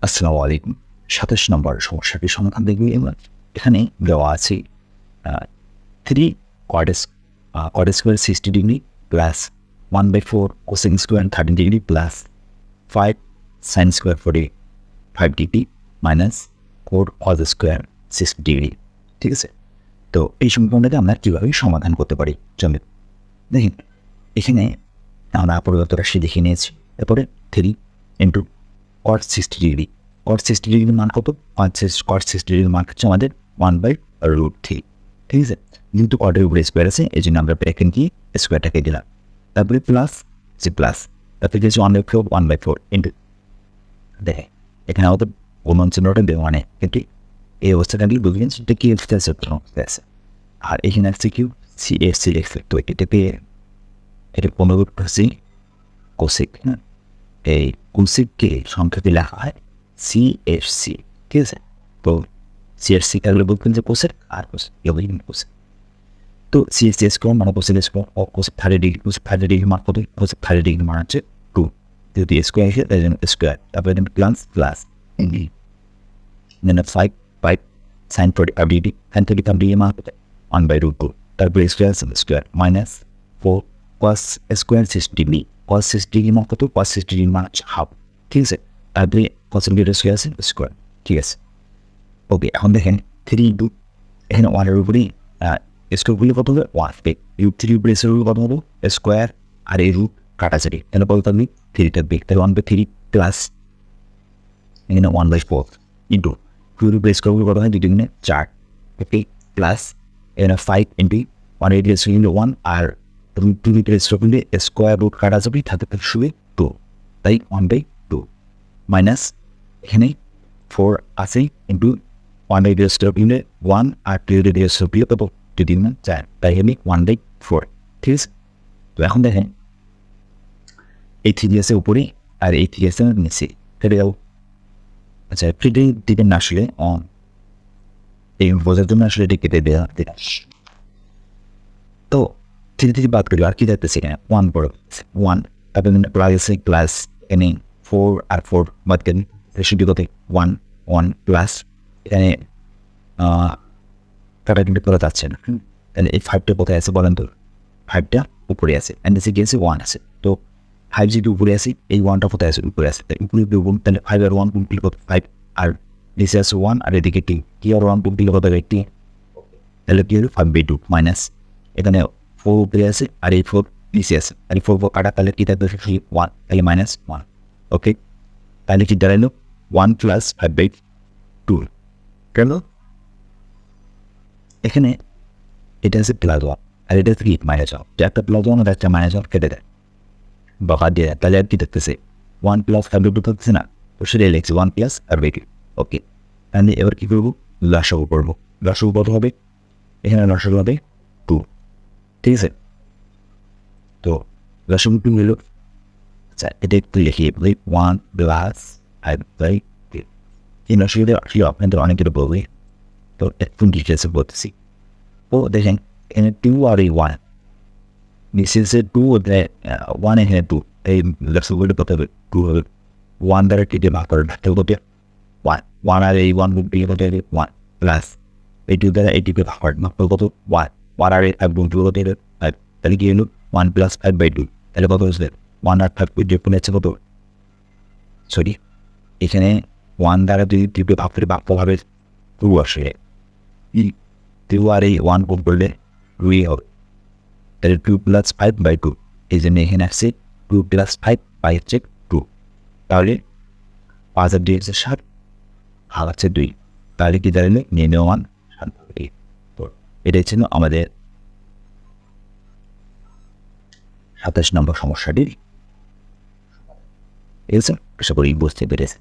আসসালামু আলাইকুম। ২৭ নম্বর সমস্যাটির সমাধান দেখব এবার। এখানে দেওয়া আছে 3 cot square 60 degree plus 1/4 cosec square 30 degree plus 5 sin square 45 degree minus 4 cos square 60 degree. ঠিক আছে? তো এই সমীকরণটাকে আমরা কীভাবে সমাধান করতে পারি? চলুন দেখেন, এখানে আমরা পরিবর্তন রাশি দেখে নিয়েছি। এরপরে 3 ইন্টু cot 60 ডিগ্রি। cot 60 ডিগ্রির মান কত? cot 60 ডিগ্রির মান হচ্ছে আমাদের 1/√3। ঠিক আছে? যেহেতু কটের উপরে স্কোয়ার আছে, এই জন্য আমরা ব্র্যাকেট দিয়ে স্কোয়ারটাকে দিলাম। তারপরে প্লাস প্লাস তারপরে কিছু 1/4 ইন্টু দেখে এখানে আমাদের গুণন চিহ্নটা দেওয়া নেই, কিন্তু এই অবস্থাটা আপনি বুঝবেন সেটা কি আছে। আর এখানে আসছে কি CFC লিখছে, তো এটাকে এটা পুনরুক্ত হচ্ছে কোসেক। হ্যাঁ, এই কোসেককে সংখ্যাতে লেখা হয় CFC। ঠিক আছে? তো CFC কাগুলো বলবেন যে কোসেক আর কোসেক কোসেক। তো CFC স্কোয়ার মানে কোসেক স্কোয়ার ও কোসেক 30 ডিগ্রি। কোসেক 30 ডিগ্রি মান কত? কোসেক 30 ডিগ্রি মান হচ্ছে 2। যেহেতু স্কোয়ার আছে তাই জন্য স্কোয়ার। তারপরে প্লাস দেন 5 sin 45 ডিগ্রি। sin 45 ডিগ্রি মান কত? 1/√2। তারপরে square minus 4 cos square 60 degree. cos 60 degree মান কত? cos 60 ডিগ্রি মান হচ্ছে হাফ। ঠিক আছে? তারপরে cosec স্কোয়ার আছে স্কোয়ার। ঠিক আছে? ওকে, এখন দেখেন 3 ইন্টু এখানে 1 এর উপরেই স্কোয়ারগুলি কত হবে? 1 √3 উপরে স্কোয়ারগুলো কত হলো? স্কোয়ার আর এই রুট কাটাচারি, তাহলে কত থাকবে? 3 থাকবে। তাহলে 1/3 প্লাস এখানে 1/4 ইন্টু 2 এর উপরে স্কোয়ারগুলো কত হয়? 2 2 4। ওকে, প্লাস এখানে 5 ইন্টু 1 এর স্কোয়ার 1 আর √2 এর স্কোয়ার স্কোয়ার রুট কাটা যাবে, থাকে শুধু 2, তাই 1/2 মাইনাস এখানে 4 আছে ইন্টু 1 এর স্কোয়ার 1 আর 2 এর স্কোয়ার কত? 2 3 4, তাই আমি 1/4। ঠিক আছে? তো এখন দেখেন এই 3 আছে উপরে আর এই 3 আছে নিচে, ফেলে যাও। আচ্ছা, ফিটে দিবেন না আসলে এই বোঝার জন্য আসলে এটা কেটে দেওয়া। তো 3 বাদ করি, আর কি যাইতেছে এখানে? 1 বড় 1, তারপরে প্লাস আছে প্লাস এখানে 4 আর 4 বাদ করেন, রেশিও কত? 1 প্লাস এখানে তারা কিন্তু করা যাচ্ছে না। তাহলে এই 5টা কোথায় আছে বলেন তো? 5টা উপরে আছে, অ্যান্ড নিচে গিয়েছে 1 আছে। তো 5 যেহেতু উপরে আছে, এই 1টা কোথায় আছে? উপরে আছে। তাই উপরে গুণ, তাহলে 5 আর 1 গুণ করলে কত? 5 আর নিচে আছে 1 আর এদিকে 2, কি আর 1 গুণ করলে কত হবে? 2। তাহলে কি হলো? 5/2 মাইনাস এখানে 4 উপরে আছে আর এই 4 নিচে আছে, তাহলে 4 কাটা, তাহলে কি থাকবে? 1, তাহলে -1। ওকে, তাহলে কি দাঁড়াইলো? 1 প্লাস 5/2 কেন? এখানে এটা আছে +1 আর এটা হচ্ছে কি? -1। যে একটা +1 আর একটা -1 কেটে দেয় বা বাদ দিয়ে দেয়, তাহলে আর কি থাকতেছে? 1 প্লাস 5/2 থাকতেছে না? তো সেটাই লিখছি 1 প্লাস 5/2। ওকে, তাহলে এবার কি করবো? লসাগু করবো। লসাগু কত হবে? এখানে লসাগু হবে 2। ঠিক আছে? তো লসাগু 2 হলো। আচ্ছা, এটা একটু লিখি 1 প্লাস 5/2। এই লসাগুটা আসলে আপনাদের অনেকের বলবে, তো একটু ডিটেলসে বলতেছি। ও দেখেন এখানে 2 আর এই 1 নিচে 2 1 এখানে 2, এই লসাগুটা কত হবে? 2 হবে। 1 দ্বারা কেটে ভাগ করেন, তাহলে কত? 1 আর এই 1 গুণ করলে কত হবে? 1 প্লাস এই 2 দ্বারা এই 2 কে ভাগ করেন, ভাগ করলে কত? 1 আর এই 5 গুণ করলে কত হবে? 5। তাহলে কি হলো? 1 প্লাস 5/2। তাহলে কত হচ্ছে? 1 আর 5 যোগ হচ্ছে কত? সরি, এখানে 1 দ্বারা যদি 2 কে ভাগ করে ভাগফল হবে 2 আসে। 2 আর এই 1 গুণ করলে 2 হবে। তাহলে 2 প্লাস 5/2, এই জন্য এখানে আসছে 2 প্লাস 5 বাই হচ্ছে 2। তাহলে 5 আর 2 হচ্ছে 7, ভাগ হচ্ছে 2। তাহলে কি দাঁড়ালে? নির্ণয়মান 7/2। তো এটাই ছিল আমাদের 27 নম্বর সমস্যাটির। ঠিক আছে? আশা করি বুঝতে পেরেছে।